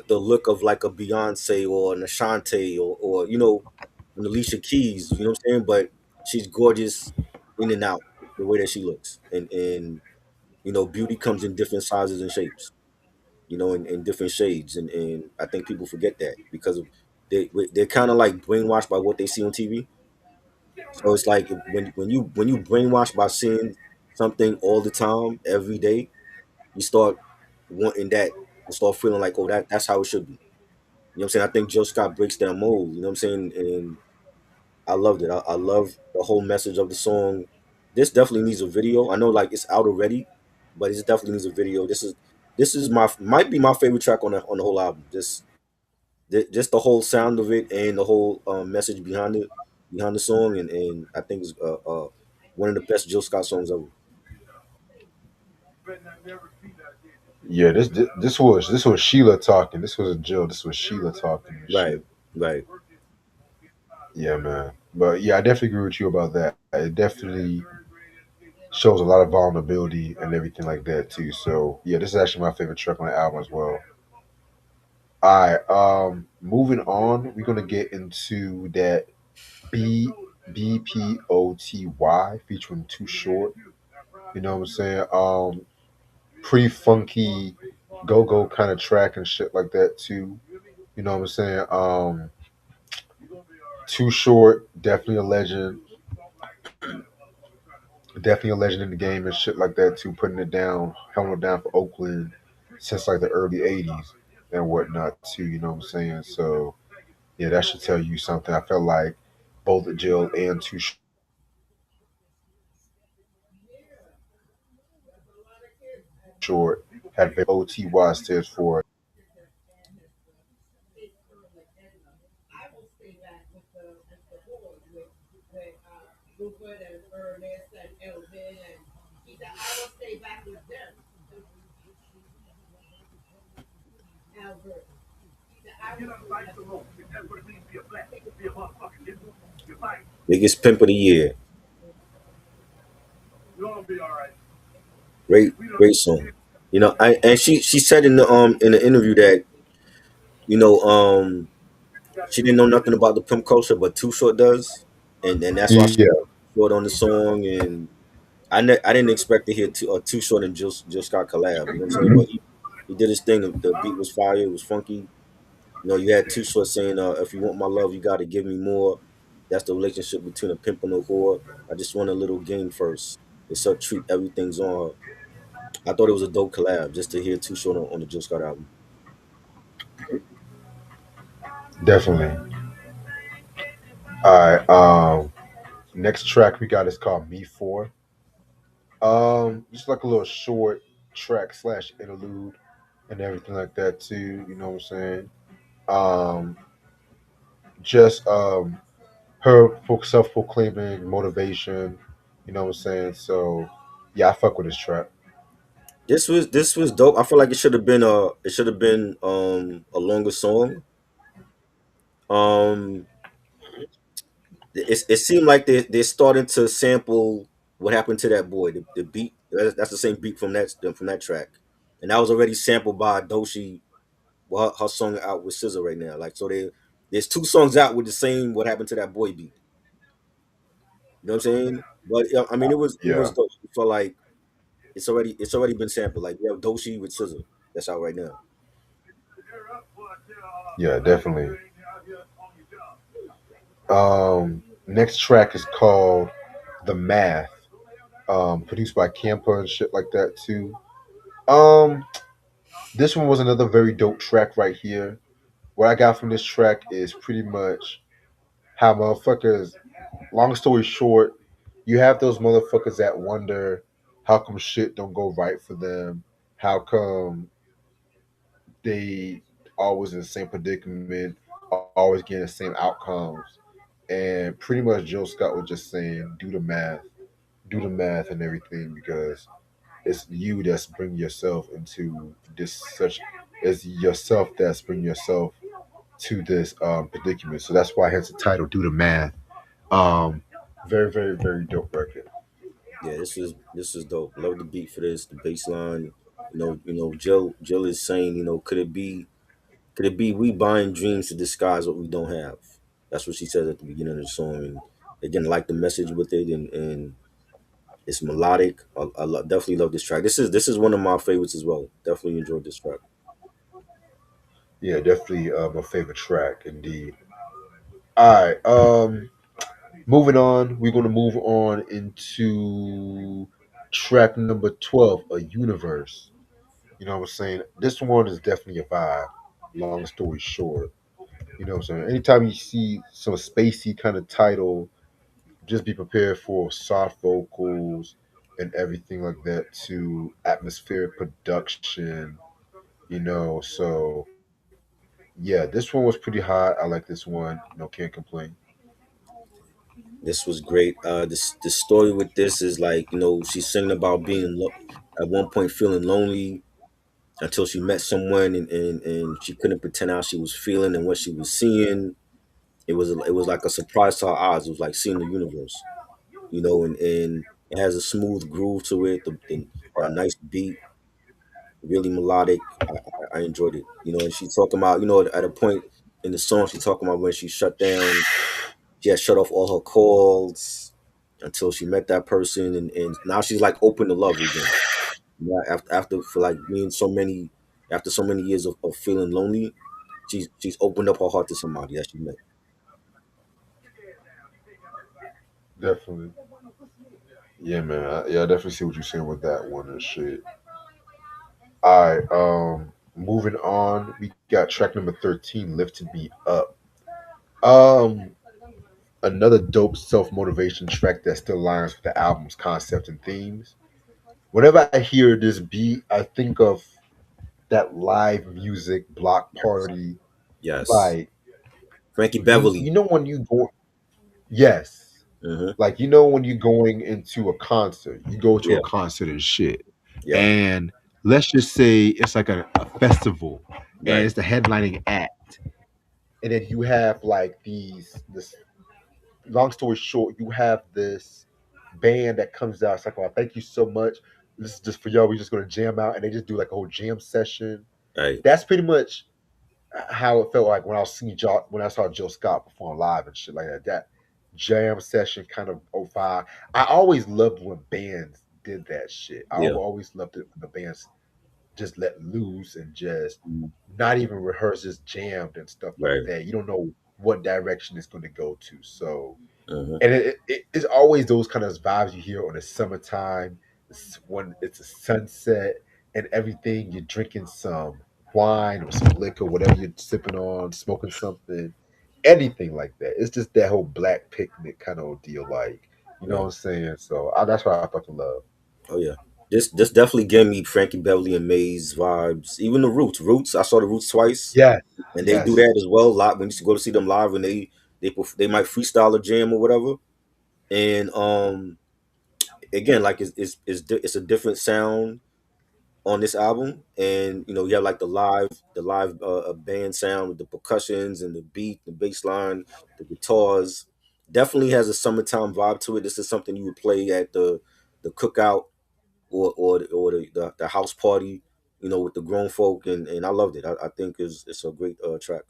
look of like a Beyonce or an Ashanti or an Alicia Keys. You know what I'm saying? But she's gorgeous in and out the way that she looks, and beauty comes in different sizes and shapes. In different shades, and I think people forget that because of they're kind of like brainwashed by what they see on TV. So it's like when you brainwashed by seeing something all the time, every day, you start wanting that and start feeling like, oh, that's how it should be. You know what I'm saying? I think Jill Scott breaks that mold. You know what I'm saying? And I loved it. I love the whole message of the song. This definitely needs a video. I know like it's out already, but it definitely needs a video. This is my might be my favorite track on the whole album. Just the whole sound of it and the whole message behind the song, and I think it's one of the best Jill Scott songs ever. Yeah, this was Sheila talking. This was a Jill. This was Sheila talking and Right, shit. right. Yeah, man. But yeah, I definitely agree with you about that. It definitely shows a lot of vulnerability and everything like that too. So yeah, this is actually my favorite track on the album as well. All right, moving on, we're gonna get into that BPOTY featuring Too Short. You know what I'm saying? Pretty funky go go kind of track and shit like that too. You know what I'm saying? Too Short, definitely a legend in the game and shit like that too. Putting it down, holding it down for Oakland since like the early '80s and whatnot too. You know what I'm saying? So yeah, that should tell you something. I felt like both Jill and Too Short had OTY stands for. Biggest pimp of the year. Great song. And she said in the interview that you know um she didn't know nothing about the pimp culture, but Too Short does, and that's why she Yeah, short on the song. And I didn't expect to hear Too Short and Jill Scott collab. You know what I'm saying? But he did his thing. The beat was fire. It was funky. You had Too Short saying, "If you want my love, you got to give me more." That's the relationship between a pimp and a whore. I just want a little game first. It's her treat. Everything's on her. I thought it was a dope collab just to hear Too Short on the Jill Scott album. definitely. All right. Next track we got is called Me Four. Just like a little short track slash interlude and everything like that too. You know what I'm saying? Um, just her self proclaiming motivation. You know what I'm saying? So yeah, I fuck with this track. This was dope. I feel like it should have been a longer song. Um, it seemed like they're starting to sample what happened to that boy. The beat that's the same beat from that track, and that was already sampled by Doshi. Well, her song out with SZA right now. Like so, there's two songs out with the same what happened to that boy beat. You know what I'm saying? But yeah, I mean, it was Yeah, dope. It felt like it's already been sampled. Like we have Doshi with SZA that's out right now. yeah, definitely. Next track is called "The Math," produced by Campa and shit like that too. Um, this one was another very dope track right here. What I got from this track is pretty much how motherfuckers. Long story short, you have those motherfuckers that wonder how come shit don't go right for them, how come they always in the same predicament, always getting the same outcomes. And pretty much Joe Scott was just saying, do the math and everything because it's you that's bringing yourself into this such it's yourself that's bringing yourself to this predicament. So that's why hence the title, do the math. Um, very, very, very dope record. Yeah, this is dope. Love the beat for this. The bass line. Jill is saying, could it be we buying dreams to disguise what we don't have? That's what she says at the beginning of the song, and again, like the message with it, and it's melodic. Definitely love this track. This is one of my favorites as well. Definitely enjoyed this track. Yeah, definitely my favorite track indeed. All right, moving on. We're gonna move on into track number 12, A Universe. You know what I'm saying? This one is definitely a vibe. Long story short, you know what I'm saying? Anytime you see some spacey kind of title, just be prepared for soft vocals and everything like that to atmospheric production, So yeah, this one was pretty hot. I like this one. Can't complain. This was great. The story with this is like she's singing about at one point feeling lonely until she met someone and she couldn't pretend how she was feeling and what she was seeing. It was like a surprise to her eyes. It was like seeing the universe, and it has a smooth groove to it, a Right. nice beat, really melodic. I enjoyed it, and she talking about, at a point in the song, she talking about when she shut down, she had shut off all her calls until she met that person, and now she's like open to love again. Yeah, after for like being after so many years of feeling lonely, she's opened up her heart to somebody that she met. Definitely. Yeah, man. Yeah, I definitely see what you're saying with that one and shit. All right. Moving on, we got track number 13, "Lifted Me Up." Um, Another dope self motivation track that still aligns with the album's concept and themes. Whenever I hear this beat, I think of that live music block party. Yes, Like Frankie you Beverly. know when you go, yes, Hmm. like when you're going into a concert, you go to Yeah, a concert and shit, yeah, and let's just say it's like a festival, and right, it's the headlining act, and then you have like this. Long story short, you have this band that comes out. It's like, oh, thank you so much. This is just for y'all. We're just gonna jam out, and they just do like a whole jam session. right, That's pretty much how it felt like when I was seeing when I saw Jill Scott perform live and shit like that. That jam session kind of vibe. I always loved when bands did that shit. I yeah, always loved it when the bands just let loose and just mhm, not even rehearse, just jammed and stuff like right, that. You don't know what direction it's going to go to. So uh-huh, and it's always those kind of vibes you hear on the summertime. When it's a sunset and everything. You're drinking some wine or some liquor, whatever you're sipping on, smoking something, anything like that. It's just that whole black picnic kind of deal, like you know what right. I'm saying. So that's what I fucking love. Oh yeah, this definitely gave me Frankie Beverly and Maze vibes. Even the Roots. I saw the Roots twice, Yes, and they do that yes, as well. Live when you used to go to see them live, and they might freestyle a jam or whatever. And again, like it's a different sound on this album, and you have like the live band sound with the percussions and the beat, the bass line, the guitars. definitely has a summertime vibe to it. This is something you would play at the cookout or the house party, with the grown folk, and I loved it. I think it's a great track.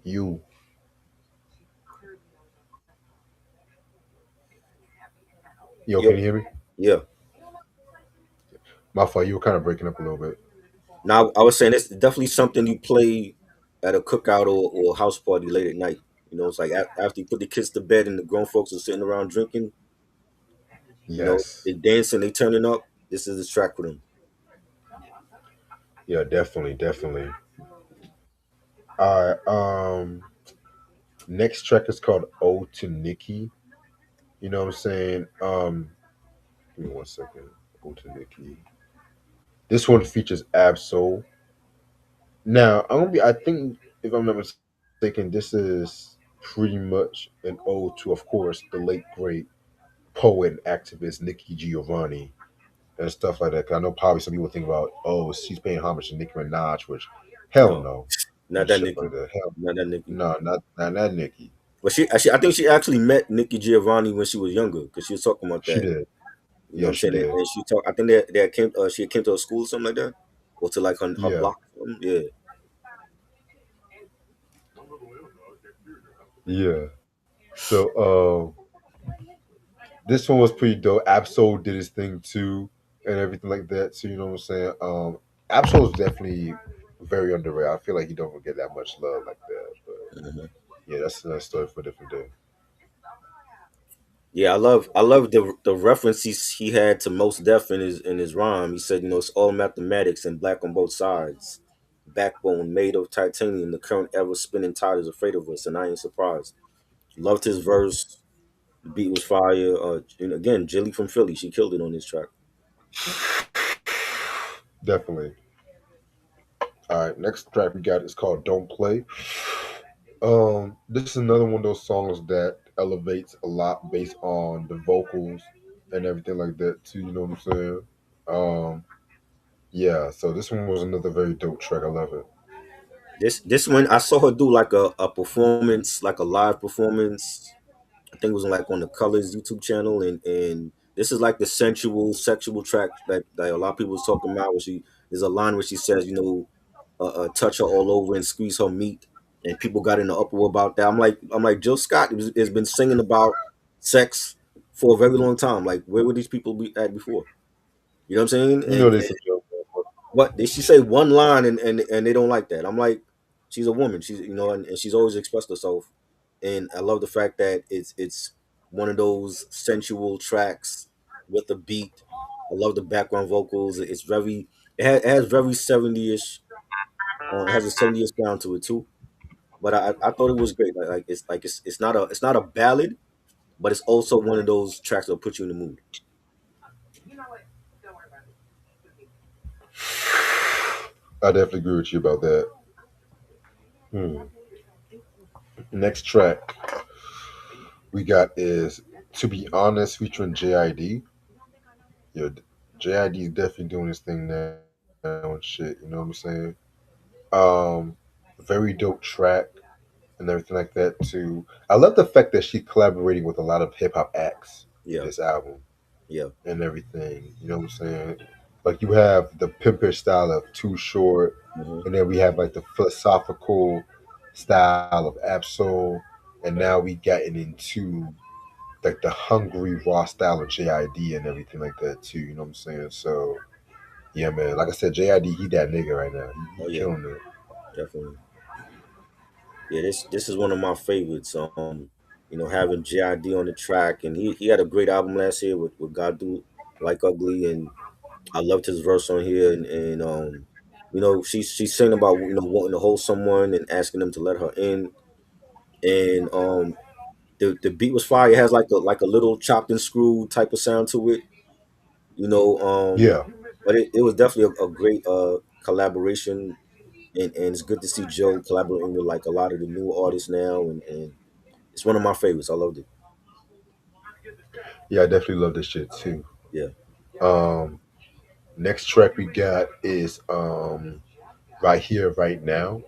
You, yo, Yeah, can you hear me? yeah. My fault. You were kind of breaking up a little bit. Now I was saying it's definitely something you play at a cookout or a house party late at night. It's like after you put the kids to bed and the grown folks are sitting around drinking. They Yes. dancing, they turning up. This is the track for them. Yeah, definitely, definitely. All right. Next track is called "Ode to Nikki." You know what I'm saying? Give me 1 second. "Ode to Nikki." This one features Absol. Now, I'm gonna be. I think if I'm not mistaken, this is pretty much an ode to, of course, the late great poet and activist Nikki Giovanni and stuff like that. 'Cause I know probably some people think about, oh, she's paying homage to Nicki Minaj, which hell No, no, not and that shit like Nikki. that. Hell Not that Nikki. no, not that Nicki. But I think she actually met Nikki Giovanni when she was younger because she was talking about She that. did. You know what Yeah, I'm she saying? did. And she talked. I think she came to a school or something like that, or to like her Yeah, block. Or something. Yeah. yeah. So, this one was pretty dope. Absol did his thing too, and everything like that. So you know what I'm saying. Absol is definitely very underrated. I feel like he don't get that much love like that. But Mhm. yeah, that's another story for a different day. Yeah, I love the references he had to Most Def in his rhyme. He said, it's all mathematics and black on both sides. Backbone made of titanium. The current ever spinning tide is afraid of us, and I ain't surprised. Loved his verse. The beat was fire. And again, Jilly from Philly, she killed it on this track. Definitely. All right, next track we got is called "Don't Play." This is another one of those songs that elevates a lot based on the vocals and everything like that too. You know what I'm saying? Um, yeah. So this one was another very dope track. I love it. This one I saw her do like a performance, like a live performance. I think it was like on the Colors YouTube channel, and this is like the sensual, sexual track that a lot of people was talking about. Where she there's a line where she says, touch her all over and squeeze her meat, and people got in the uproar about that. I'm like Jill Scott has been singing about sex for a very long time. Like, where would these people be at before? You know what I'm saying? You know And this is a joke. what did she say one line and they don't like that? I'm like, she's a woman. She's and she's always expressed herself, and I love the fact that it's one of those sensual tracks with a beat. I love the background vocals. It has very 70ish. It has a 70ish sound to it too. But I thought it was great. It's not a ballad, but it's also one of those tracks that'll put you in the mood. I definitely agree with you about that. Hmm. Next track we got is "To Be Honest" featuring JID. Yeah, JID is definitely doing his thing now and shit. You know what I'm saying? Um, very dope track and everything like that too. I love the fact that she's collaborating with a lot of hip hop acts with Yeah, this album yeah, and everything. You know what I'm saying? Like you have the pimpish style of Too Short, hmm, and then we have like the philosophical style of Absol, and now we gotten into like the hungry raw style of JID and everything like that too. You know what I'm saying? So yeah, man. Like I said, JID, he that nigga right now. He oh yeah, killing it. definitely. Yeah, this is one of my favorites. Having JID on the track, and he had a great album last year with God Do Like Ugly, and I loved his verse on here, and she's saying about wanting to hold someone and asking them to let her in, and the beat was fire. It has like a little chopped and screwed type of sound to it, you know. Yeah, But it was definitely a great collaboration, and it's good to see Joe collaborating with like a lot of the new artists now, and it's one of my favorites. I loved it. yeah, I definitely love this shit too. Yeah, Um, Next track we got is right here, right now.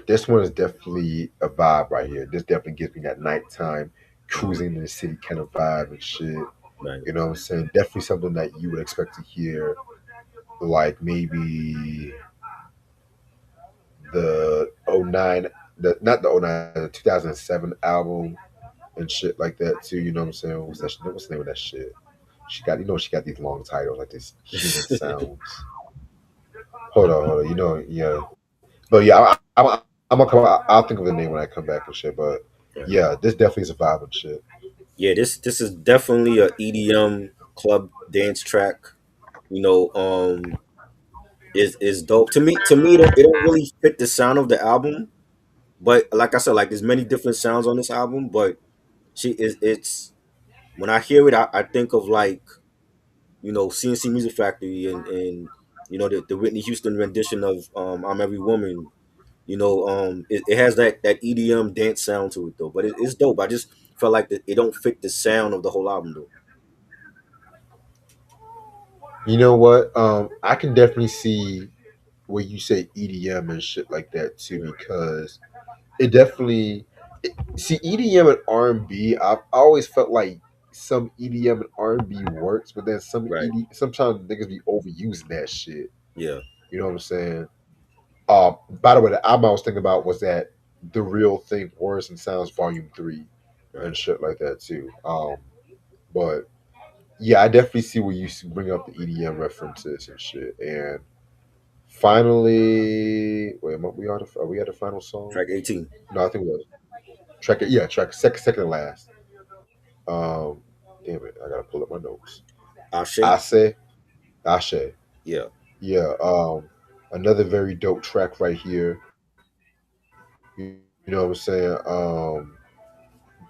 This one is definitely a vibe right here. This definitely gives me that nighttime cruising in the city kind of vibe and shit. right. You know what I'm saying? Definitely something that you would expect to hear, like maybe the '09, the not the '09, the 2007 album and shit like that too. You know what I'm saying? What's the name of that shit? She got, she got these long titles like this human sounds. Hold on. You know, yeah. But yeah, I'm gonna come. I'll think of the name when I come back and shit. But Right. yeah, this definitely is a vibe and shit. Yeah, this is definitely a EDM club dance track. You know, is dope to me. To me, it don't really fit the sound of the album. But like I said, like there's many different sounds on this album. But she is it's when I hear it, I think of like CNC Music Factory and the Whitney Houston rendition of "I'm Every Woman." It has that EDM dance sound to it though, but it's dope. I just felt like it don't fit the sound of the whole album though. You know what? I can definitely see where you say EDM and shit like that too, Yeah, because it definitely see EDM and R&B. I've always felt like some EDM and R&B works, but then right. sometimes niggas be overusing that shit. Yeah, You know what I'm saying? By the way, the album I was thinking about was that The Real Thing Words and Sounds Volume 3 right. and shit like that too. But yeah, I definitely see where you bring up the EDM references and shit. And finally, wait, are we at the final song? Track 18. No, I think we was track. Yeah, track second to last. Um, Damn it, I gotta pull up my notes. Ashe. Ase, Ashe. Yeah. Yeah. Another very dope track right here. You know what I'm saying?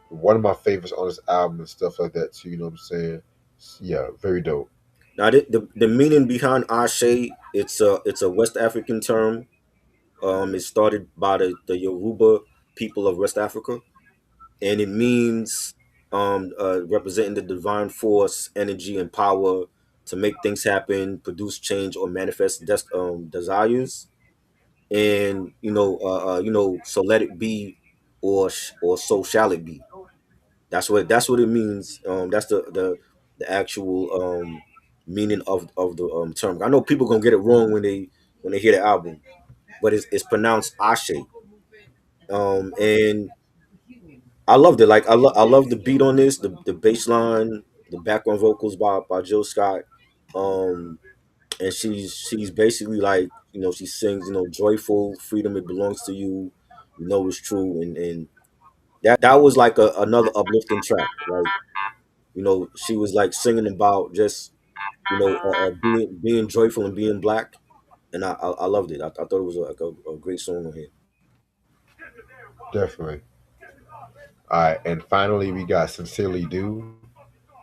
One of my favorites on this album and stuff like that too. You know what I'm saying? Yeah, very dope. Now the meaning behind Ashe, it's a West African term. It started by the Yoruba people of West Africa, and it means representing the divine force, energy, and power to make things happen, produce change, or manifest desires. And so let it be, or so shall it be. That's what it means. That's the actual meaning of the term. I know people gonna get it wrong when they hear the album, but it's pronounced Ashe. And I loved it. Like I love the beat on this, the bass line, the background vocals by Jill Scott. Um, and she's basically like she sings joyful freedom, it belongs to you. You know it's true, and that was like another uplifting track. Like she was like singing about just being joyful and being black, and I loved it. I thought it was like a great song on here. Definitely. All right, and finally we got Sincerely Do,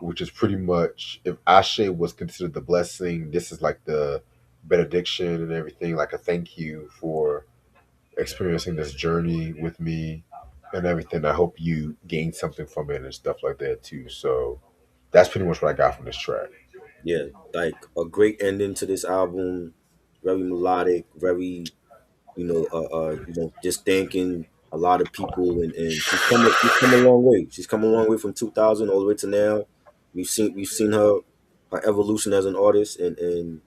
which is pretty much if Ashe was considered the blessing, this is like the benediction and everything, like a thank you for experiencing this journey with me and everything. I hope you gain something from it and stuff like that too. So that's pretty much what I got from this track. Yeah, like a great ending to this album. Very melodic, very just thanking a lot of people, and she's come a long way. She's come a long way from 2000 all the way to now. We've seen her evolution as an artist, and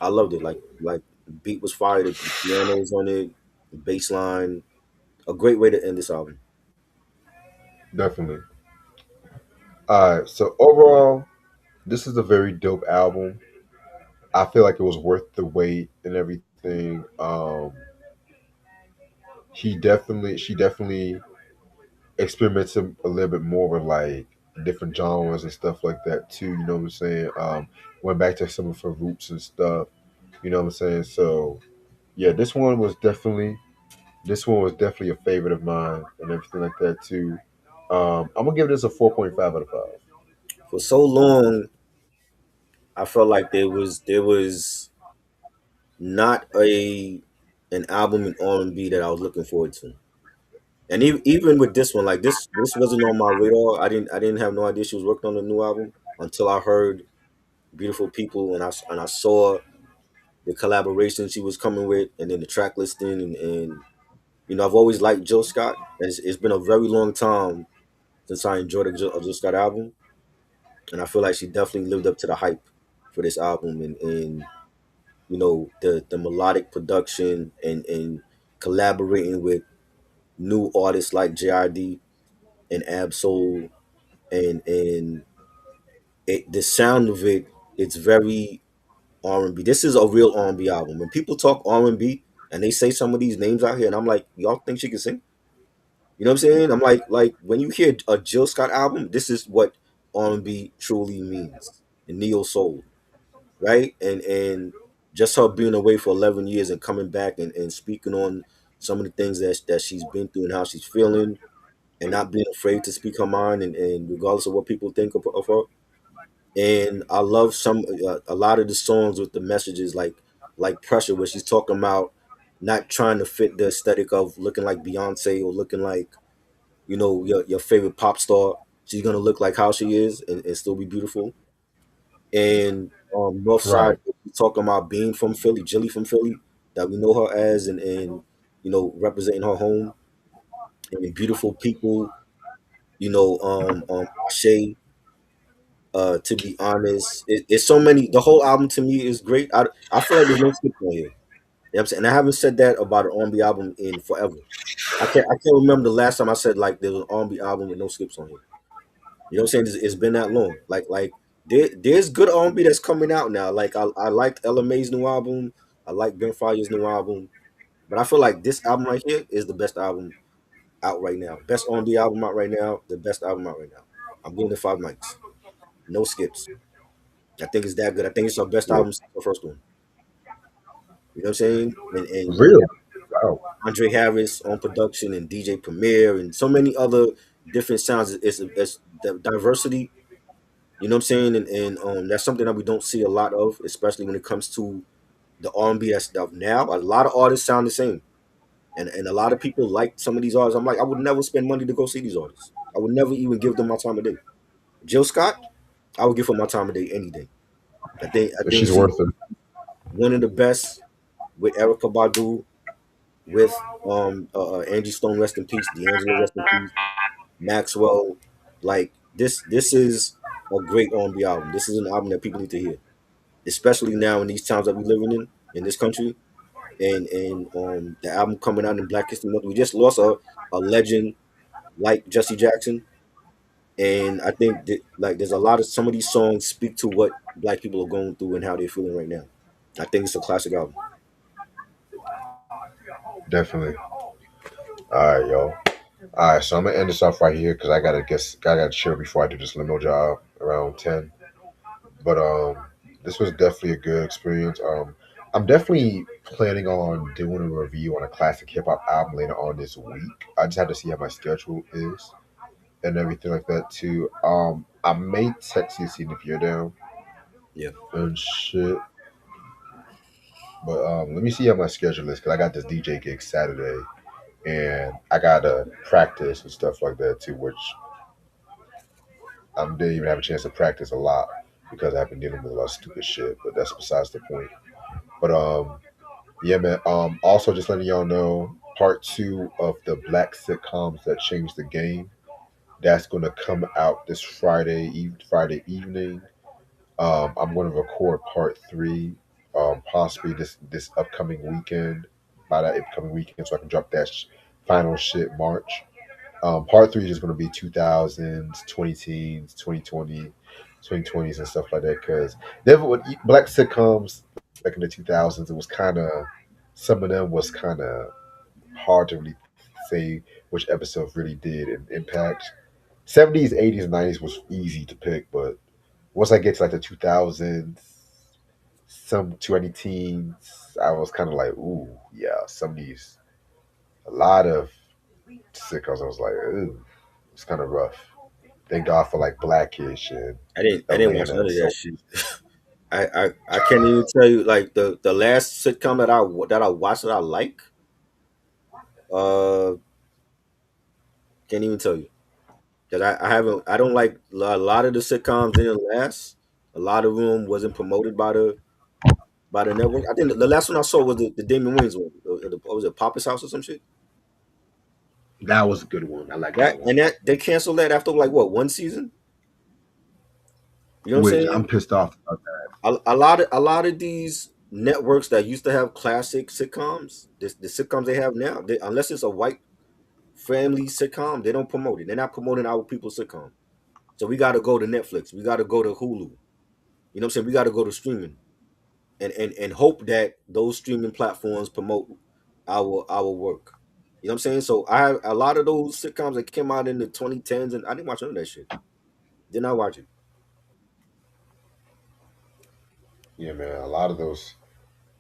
I loved it. Like the beat was fire, the pianos on it, the bass line. A great way to end this album. Definitely. All right. So overall, this is a very dope album. I feel like it was worth the wait and everything. She definitely experimented a little bit more with like different genres and stuff like that too. You know what I'm saying? Went back to some of her roots and stuff. You know what I'm saying? So yeah, this one was definitely a favorite of mine and everything like that too. I'm gonna give this a 4.5 out of 5. For so long, I felt like there was not a an album in R&B that I was looking forward to. And even with this one, like this wasn't on my radar. I didn't have no idea she was working on a new album until I heard "Beautiful People" and I saw the collaboration she was coming with, and then the track listing, and I've always liked Jill Scott. And it's been a very long time since I enjoyed a Jill Scott album, and I feel like she definitely lived up to the hype for this album, and the melodic production and collaborating with new artists like JID and Absol, and the sound of it, it's very R&B. This is a real R&B album. When people talk R&B and they say some of these names out here, and I'm like, y'all think she can sing? You know what I'm saying? I'm like when you hear a Jill Scott album, this is what R&B truly means, and neo soul, right? And just her being away for 11 years and coming back and speaking on some of the things that she's been through and how she's feeling, and not being afraid to speak her mind, and regardless of what people think of her. And I love a lot of the songs with the messages like Pressure, where she's talking about not trying to fit the aesthetic of looking like Beyonce or looking like your favorite pop star. She's gonna look like how she is and still be beautiful. And North Side, Right. talking about being from Philly, Jilly from Philly, that we know her as, and representing her home and beautiful people. Ashe. To be honest, it's so many. The whole album to me is great. I feel like there's no skip on here. You know what I'm saying? And I haven't said that about an R&B album in forever. I can't remember the last time I said like there was an R&B album with no skips on here. You know what I'm saying? It's been that long. Like there's good R&B that's coming out now. Like I liked Ella May's new album. I like Ben Fire's new album. But I feel like this album right here is the best album out right now. Best R&B album out right now. The best album out right now. I'm giving it 5 nights. No skips. I think it's that good. I think it's our best Yeah. album since the first one. You know what I'm saying? And Really? Wow. Andre Harris on production and DJ Premier and so many other different sounds. It's the diversity. You know what I'm saying? And that's something that we don't see a lot of, especially when it comes to the R&B that's stuff now. A lot of artists sound the same, and a lot of people like some of these artists. I'm like, I would never spend money to go see these artists. I would never even give them my time of day. Jill Scott, I would give her my time of day any day. I think She's she's worth it. one of the best with Erica Badu, with Angie Stone, rest in peace, D'Angelo, rest in peace, Maxwell. Like this is a great R&B album. This is an album that people need to hear, especially now in these times that we're living in this country. And the album coming out in Black History Month, we just lost a legend like Jesse Jackson, and I think that like there's a lot of some of these songs speak to what Black people are going through and how they're feeling right now. I think it's a classic album. Definitely. All right, yo. All right, so I'm gonna end this off right here because I gotta chill before I do this limo job around 10. But this was definitely a good experience. I'm definitely planning on doing a review on a classic hip hop album later on this week. I just have to see how my schedule is and everything like that too. I may text you seeing if you're down Yeah. and shit. But let me see how my schedule is because I got this DJ gig Saturday and I gotta practice and stuff like that too, which I didn't even have a chance to practice a lot because I've been dealing with a lot of stupid shit. But that's besides the point. But yeah, man. Also just letting y'all know, part two of the black sitcoms that changed the game. That's gonna come out this Friday evening. I'm gonna record part three, possibly this upcoming weekend. By that upcoming weekend, so I can drop that final shit March. Part three is just going to be 2000s, 20 teens, 2020, 2020s, and stuff like that. Because never with black sitcoms back in the 2000s, it was kind of some of them was kind of hard to really say which episode really did an impact. 70s, 80s, and 90s was easy to pick, but once I get to like the 2000s, some 20 teens, I was kind of like, ooh, yeah, some of these, a lot of sitcoms, I was like, ooh, it's kind of rough. Thank God for like Blackish and I didn't watch Atlanta none and of that so shit. I can't even tell you like the last sitcom that I watched that I like. Uh, can't even tell you because I haven't. I don't like a lot of the sitcoms didn't last. A lot of them wasn't promoted by the network. I think the last one I saw was the Damon Wayans one. What was it, Papa's House or some shit? That was a good one. I like That that and one. that they canceled that after like what, one season? You know what I'm Which saying? I'm pissed off about that. A lot of these networks that used to have classic sitcoms, the sitcoms they have now, unless it's a white family sitcom, they don't promote it. They're not promoting our people's sitcom. So we got to go to Netflix. We got to go to Hulu. You know what I'm saying? We got to go to streaming and hope that those streaming platforms promote our work. You know what I'm saying? So I have a lot of those sitcoms that came out in the 2010s, and I didn't watch none of that shit. Did not watch it. Yeah, man. A lot of those.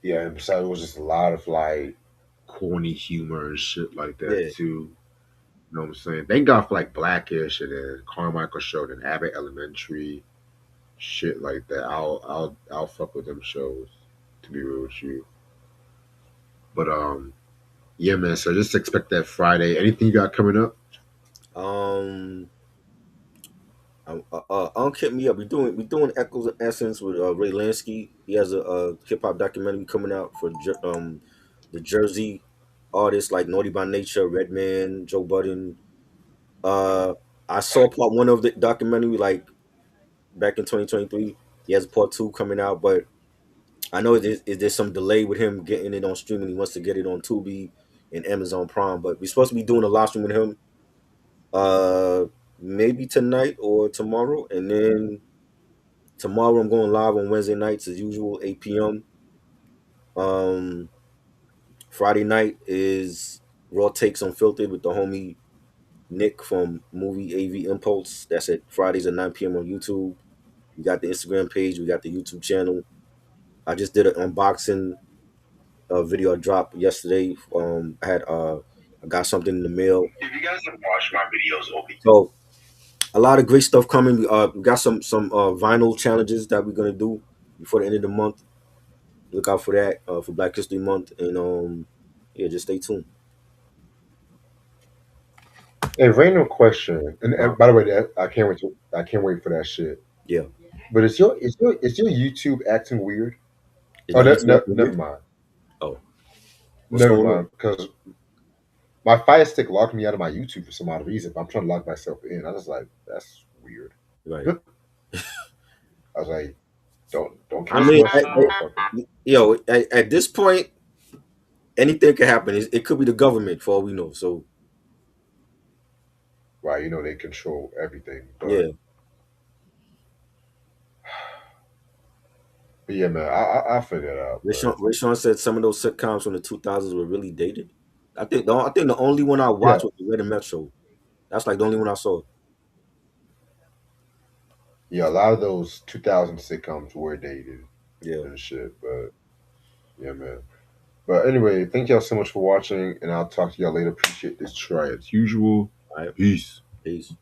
Yeah, and besides, it was just a lot of like corny humor and shit like that Yeah. too. You know what I'm saying? Thank God for like Blackish and then Carmichael Show and Abbott Elementary, shit like that. I'll fuck with them shows. To be real with you, but yeah, man. So just expect that Friday. Anything you got coming up? Um. Unc hit me up. We doing Echoes of Essence with Ray Lansky. He has a hip hop documentary coming out for the Jersey artists like Naughty by Nature, Redman, Joe Budden. Uh, I saw part one of the documentary like back in 2023. He has part two coming out, but I know there's some delay with him getting it on streaming. He wants to get it on Tubi and Amazon Prime, but we're supposed to be doing a live stream with him. Uh, maybe tonight or tomorrow, and then tomorrow I'm going live on Wednesday nights as usual, 8 p.m. Um, Friday night is Raw Takes Unfiltered with the homie Nick from Movie AV Impulse. That's at Fridays at 9 p.m. on YouTube. We got the Instagram page. We got the YouTube channel. I just did an unboxing video I dropped yesterday. I got something in the mail. If you guys have watched my videos, okay. So a lot of great stuff coming. We got some vinyl challenges that we're gonna do before the end of the month. Look out for that for Black History Month, and yeah, just stay tuned. Hey, random question. And Uh, by the way, I can't wait for that shit. yeah, But is your YouTube acting weird? is Oh, my YouTube acting never weird? mind. Oh, what's Never going on? mind. Because my Fire Stick locked me out of my YouTube for some odd reason. But I'm trying to lock myself in. I was like, that's weird. Right. I was like, don't I cancel mean, my shit, motherfucker. at this point, anything can happen. It could be the government for all we know. So Right? You know they control everything. yeah, But yeah, man, I'll figure it out. But Rayshawn said some of those sitcoms from the 2000s were really dated. I think the only one I yeah, watched was the Red and Metro. That's like the only one I saw. yeah, a lot of those 2000 sitcoms were dated Yeah. and shit. But yeah, man. But anyway, thank y'all so much for watching, and I'll talk to y'all later. Appreciate this try as usual. All right. Peace. Peace.